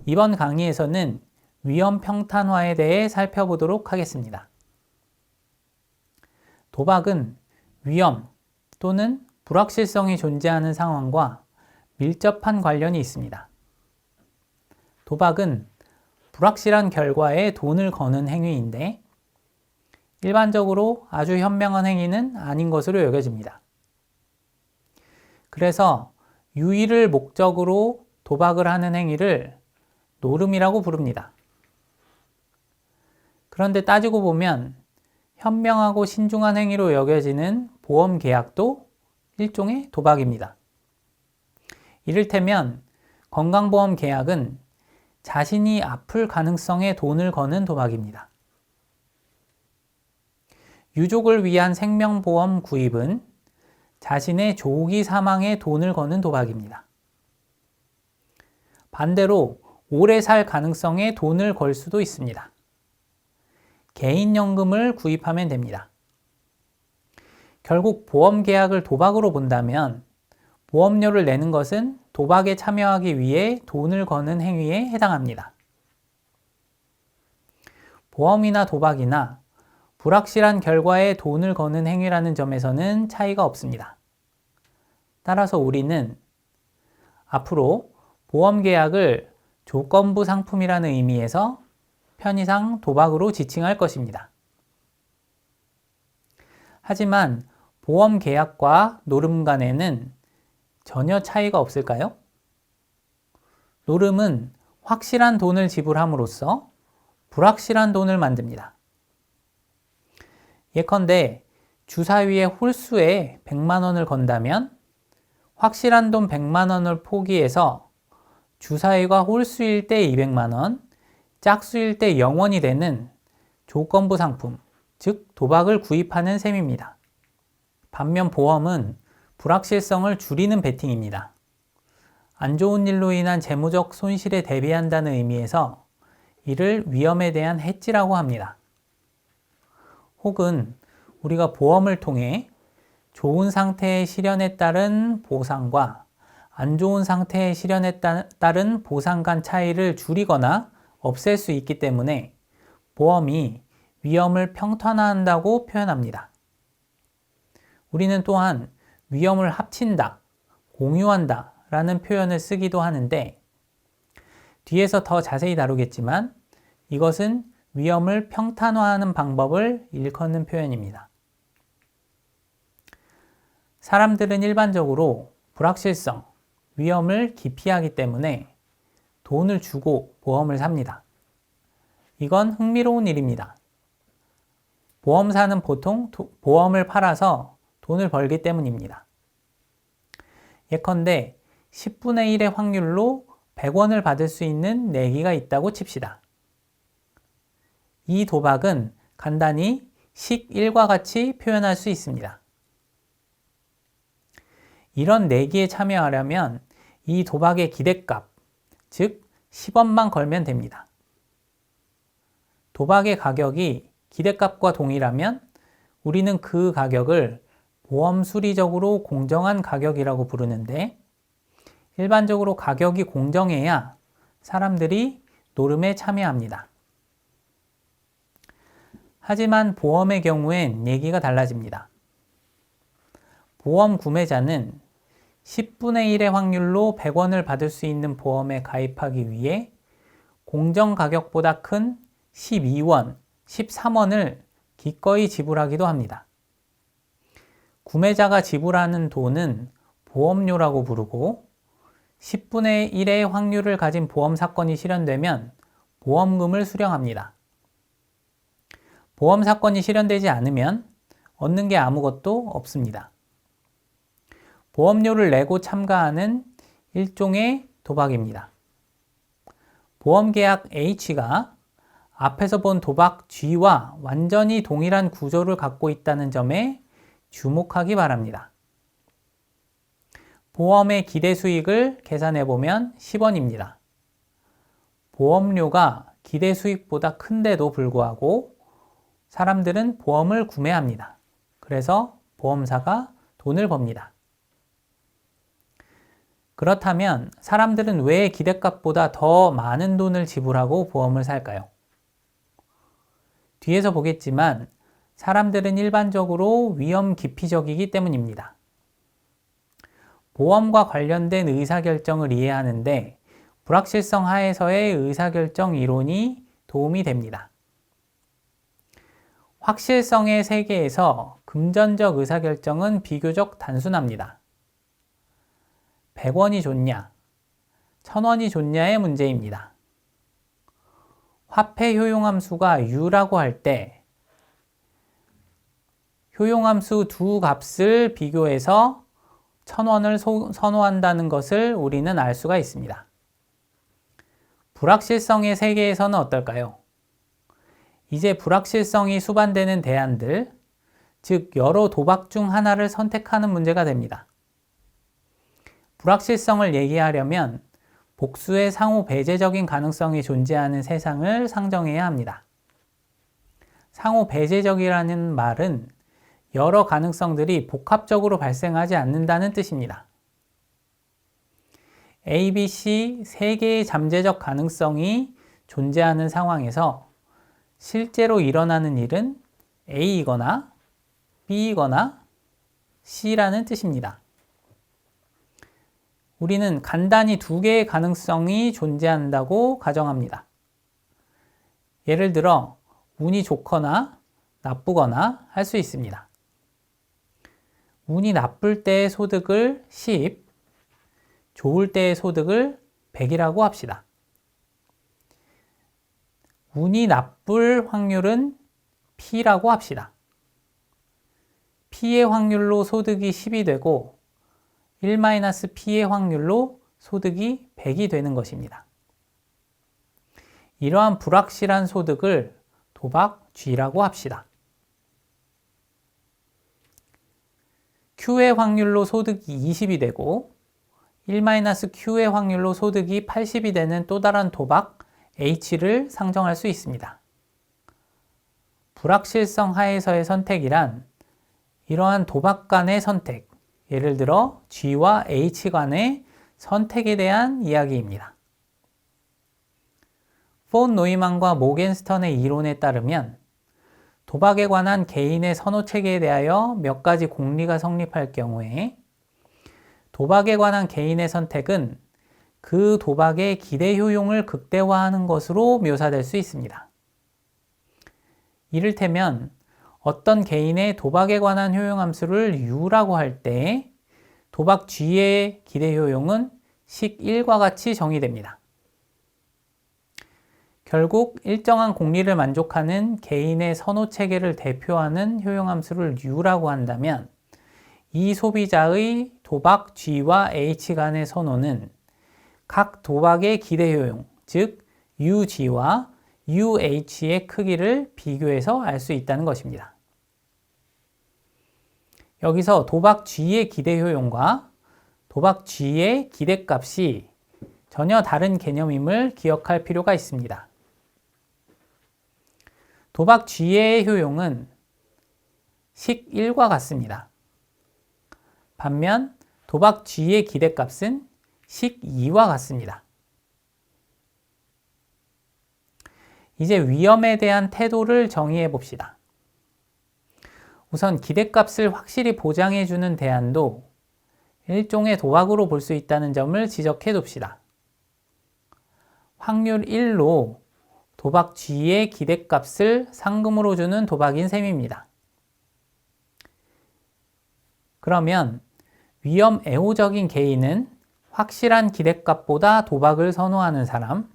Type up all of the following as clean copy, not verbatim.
이번 강의에서는 위험 평탄화에 대해 살펴보도록 하겠습니다. 도박은 위험 또는 불확실성이 존재하는 상황과 밀접한 관련이 있습니다. 도박은 불확실한 결과에 돈을 거는 행위인데 일반적으로 아주 현명한 행위는 아닌 것으로 여겨집니다. 그래서 유의를 목적으로 도박을 하는 행위를 노름이라고 부릅니다. 그런데 따지고 보면 현명하고 신중한 행위로 여겨지는 보험 계약도 일종의 도박입니다. 이를테면 건강보험 계약은 자신이 아플 가능성에 돈을 거는 도박입니다. 유족을 위한 생명보험 구입은 자신의 조기 사망에 돈을 거는 도박입니다. 반대로 오래 살 가능성에 돈을 걸 수도 있습니다. 개인연금을 구입하면 됩니다. 결국 보험 계약을 도박으로 본다면 보험료를 내는 것은 도박에 참여하기 위해 돈을 거는 행위에 해당합니다. 보험이나 도박이나 불확실한 결과에 돈을 거는 행위라는 점에서는 차이가 없습니다. 따라서 우리는 앞으로 보험 계약을 조건부 상품이라는 의미에서 편의상 도박으로 지칭할 것입니다. 하지만 보험 계약과 노름 간에는 전혀 차이가 없을까요? 노름은 확실한 돈을 지불함으로써 불확실한 돈을 만듭니다. 예컨대 주사위의 홀수에 100만 원을 건다면 확실한 돈 100만 원을 포기해서 주사위가 홀수일 때 200만 원, 짝수일 때 0원이 되는 조건부 상품, 즉 도박을 구입하는 셈입니다. 반면 보험은 불확실성을 줄이는 베팅입니다. 안 좋은 일로 인한 재무적 손실에 대비한다는 의미에서 이를 위험에 대한 해지라고 합니다. 혹은 우리가 보험을 통해 좋은 상태의 실현에 따른 보상과 안 좋은 상태의 실현에 따른 보상 간 차이를 줄이거나 없앨 수 있기 때문에 보험이 위험을 평탄화한다고 표현합니다. 우리는 또한 위험을 합친다, 공유한다 라는 표현을 쓰기도 하는데 뒤에서 더 자세히 다루겠지만 이것은 위험을 평탄화하는 방법을 일컫는 표현입니다. 사람들은 일반적으로 불확실성, 위험을 기피하기 때문에 돈을 주고 보험을 삽니다. 이건 흥미로운 일입니다. 보험사는 보통 보험을 팔아서 돈을 벌기 때문입니다. 예컨대 10분의 1의 확률로 100원을 받을 수 있는 내기가 있다고 칩시다. 이 도박은 간단히 식 1과 같이 표현할 수 있습니다. 이런 내기에 참여하려면 이 도박의 기대값, 즉 10원만 걸면 됩니다. 도박의 가격이 기대값과 동일하면 우리는 그 가격을 보험 수리적으로 공정한 가격이라고 부르는데 일반적으로 가격이 공정해야 사람들이 노름에 참여합니다. 하지만 보험의 경우엔 얘기가 달라집니다. 보험 구매자는 10분의 1의 확률로 100원을 받을 수 있는 보험에 가입하기 위해 공정 가격보다 큰 12원, 13원을 기꺼이 지불하기도 합니다. 구매자가 지불하는 돈은 보험료라고 부르고 10분의 1의 확률을 가진 보험 사건이 실현되면 보험금을 수령합니다. 보험 사건이 실현되지 않으면 얻는 게 아무것도 없습니다. 보험료를 내고 참가하는 일종의 도박입니다. 보험계약 H가 앞에서 본 도박 G와 완전히 동일한 구조를 갖고 있다는 점에 주목하기 바랍니다. 보험의 기대 수익을 계산해 보면 10원입니다. 보험료가 기대 수익보다 큰데도 불구하고 사람들은 보험을 구매합니다. 그래서 보험사가 돈을 법니다. 그렇다면 사람들은 왜 기대값보다 더 많은 돈을 지불하고 보험을 살까요? 뒤에서 보겠지만 사람들은 일반적으로 위험 기피적이기 때문입니다. 보험과 관련된 의사결정을 이해하는데 불확실성 하에서의 의사결정 이론이 도움이 됩니다. 확실성의 세계에서 금전적 의사결정은 비교적 단순합니다. 100원이 좋냐, 1000원이 좋냐의 문제입니다. 화폐 효용함수가 U라고 할 때 효용함수 두 값을 비교해서 1000원을 선호한다는 것을 우리는 알 수가 있습니다. 불확실성의 세계에서는 어떨까요? 이제 불확실성이 수반되는 대안들, 즉 여러 도박 중 하나를 선택하는 문제가 됩니다. 불확실성을 얘기하려면 복수의 상호 배제적인 가능성이 존재하는 세상을 상정해야 합니다. 상호 배제적이라는 말은 여러 가능성들이 복합적으로 발생하지 않는다는 뜻입니다. A, B, C 세 개의 잠재적 가능성이 존재하는 상황에서 실제로 일어나는 일은 A이거나 B이거나 C라는 뜻입니다. 우리는 간단히 두 개의 가능성이 존재한다고 가정합니다. 예를 들어 운이 좋거나 나쁘거나 할 수 있습니다. 운이 나쁠 때의 소득을 10, 좋을 때의 소득을 100이라고 합시다. 운이 나쁠 확률은 P라고 합시다. P의 확률로 소득이 10이 되고 1-P의 확률로 소득이 100이 되는 것입니다. 이러한 불확실한 소득을 도박 G라고 합시다. Q의 확률로 소득이 20이 되고 1-Q의 확률로 소득이 80이 되는 또 다른 도박 H를 상정할 수 있습니다. 불확실성 하에서의 선택이란 이러한 도박 간의 선택, 예를 들어 G와 H 간의 선택에 대한 이야기입니다. 폰 노이만과 모겐스턴의 이론에 따르면 도박에 관한 개인의 선호 체계에 대하여 몇 가지 공리가 성립할 경우에 도박에 관한 개인의 선택은 그 도박의 기대 효용을 극대화하는 것으로 묘사될 수 있습니다. 이를테면 어떤 개인의 도박에 관한 효용함수를 U라고 할 때 도박 G의 기대 효용은 식 1과 같이 정의됩니다. 결국 일정한 공리를 만족하는 개인의 선호 체계를 대표하는 효용함수를 U라고 한다면 이 소비자의 도박 G와 H 간의 선호는 각 도박의 기대 효용, 즉 UG와 UH의 크기를 비교해서 알 수 있다는 것입니다. 여기서 도박 G의 기대 효용과 도박 G의 기대값이 전혀 다른 개념임을 기억할 필요가 있습니다. 도박 G의 효용은 식 1과 같습니다. 반면 도박 G의 기대값은 식 2와 같습니다. 이제 위험에 대한 태도를 정의해 봅시다. 우선 기대값을 확실히 보장해주는 대안도 일종의 도박으로 볼 수 있다는 점을 지적해 둡시다. 확률 1로 도박 G의 기대값을 상금으로 주는 도박인 셈입니다. 그러면 위험 애호적인 개인은 확실한 기대값보다 도박을 선호하는 사람,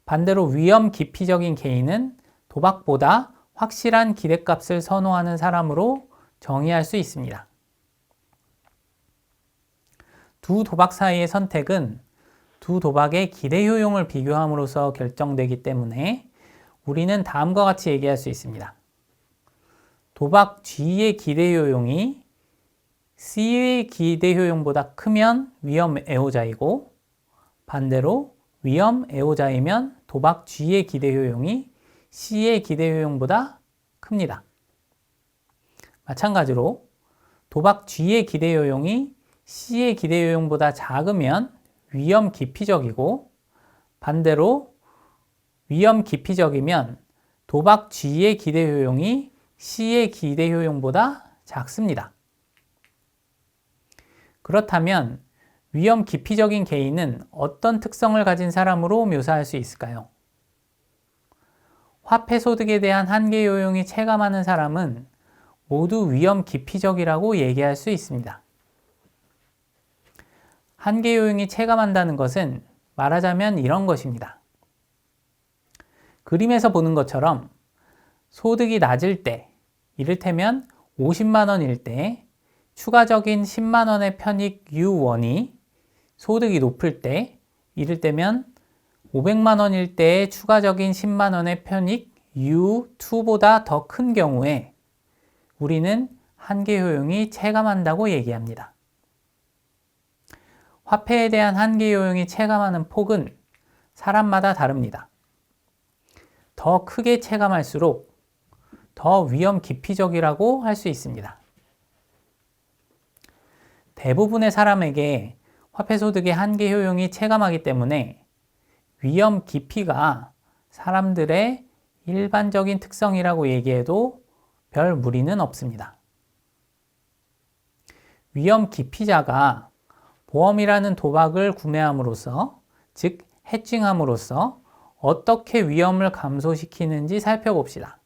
반대로 위험 기피적인 개인은 도박보다 확실한 기대값을 선호하는 사람으로 정의할 수 있습니다. 두 도박 사이의 선택은 두 도박의 기대 효용을 비교함으로써 결정되기 때문에 우리는 다음과 같이 얘기할 수 있습니다. 도박 G의 기대 효용이 C의 기대 효용보다 크면 위험 애호자이고 반대로 위험 애호자이면 도박 G의 기대 효용이 C의 기대 효용보다 큽니다. 마찬가지로 도박 G의 기대 효용이 C의 기대효용보다 작으면 위험 기피적이고, 반대로 위험 기피적이면 도박 G의 기대효용이 C의 기대효용보다 작습니다. 그렇다면 위험 기피적인 개인은 어떤 특성을 가진 사람으로 묘사할 수 있을까요? 화폐 소득에 대한 한계 요용이 체감하는 사람은 모두 위험 기피적이라고 얘기할 수 있습니다. 한계 요용이 체감한다는 것은 말하자면 이런 것입니다. 그림에서 보는 것처럼 소득이 낮을 때, 이를테면 50만 원일 때 추가적인 10만 원의 편익 U1이 소득이 높을 때, 이를테면 500만 원일 때의 추가적인 10만 원의 편익 U2보다 더 큰 경우에 우리는 한계 효용이 체감한다고 얘기합니다. 화폐에 대한 한계 효용이 체감하는 폭은 사람마다 다릅니다. 더 크게 체감할수록 더 위험 기피적이라고 할 수 있습니다. 대부분의 사람에게 화폐 소득의 한계 효용이 체감하기 때문에 위험 깊이가 사람들의 일반적인 특성이라고 얘기해도 별 무리는 없습니다. 위험 기피자가 보험이라는 도박을 구매함으로써, 즉 해칭함으로써 어떻게 위험을 감소시키는지 살펴봅시다.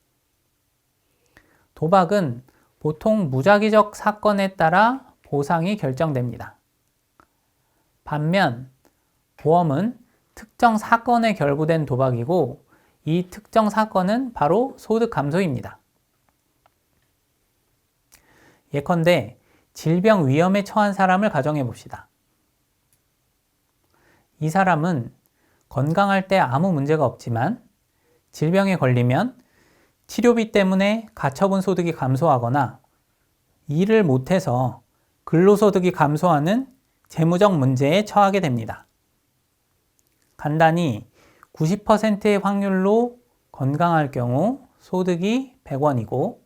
도박은 보통 무작위적 사건에 따라 보상이 결정됩니다. 반면 보험은 특정 사건에 결부된 도박이고, 이 특정 사건은 바로 소득 감소입니다. 예컨대 질병 위험에 처한 사람을 가정해 봅시다. 이 사람은 건강할 때 아무 문제가 없지만 질병에 걸리면 치료비 때문에 가처분 소득이 감소하거나 일을 못해서 근로소득이 감소하는 재무적 문제에 처하게 됩니다. 간단히 90%의 확률로 건강할 경우 소득이 100원이고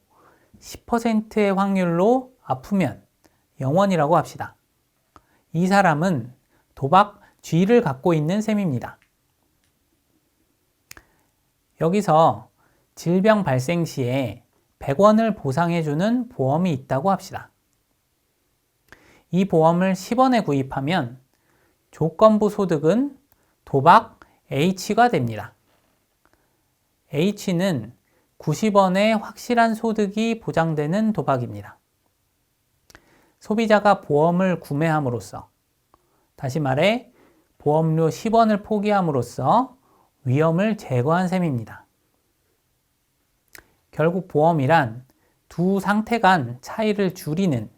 10%의 확률로 아프면 0원이라고 합시다. 이 사람은 도박 G를 갖고 있는 셈입니다. 여기서 질병 발생 시에 100원을 보상해주는 보험이 있다고 합시다. 이 보험을 10원에 구입하면 조건부 소득은 도박 H가 됩니다. H는 90원의 확실한 소득이 보장되는 도박입니다. 소비자가 보험을 구매함으로써, 다시 말해 보험료 10원을 포기함으로써 위험을 제거한 셈입니다. 결국 보험이란 두 상태 간 차이를 줄이는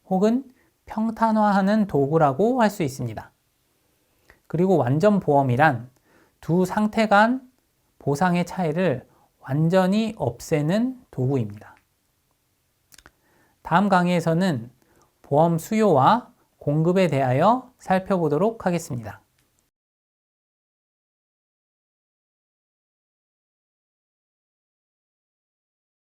혹은 평탄화하는 도구라고 할 수 있습니다. 그리고 완전 보험이란 두 상태 간 보상의 차이를 완전히 없애는 도구입니다. 다음 강의에서는 보험 수요와 공급에 대하여 살펴보도록 하겠습니다.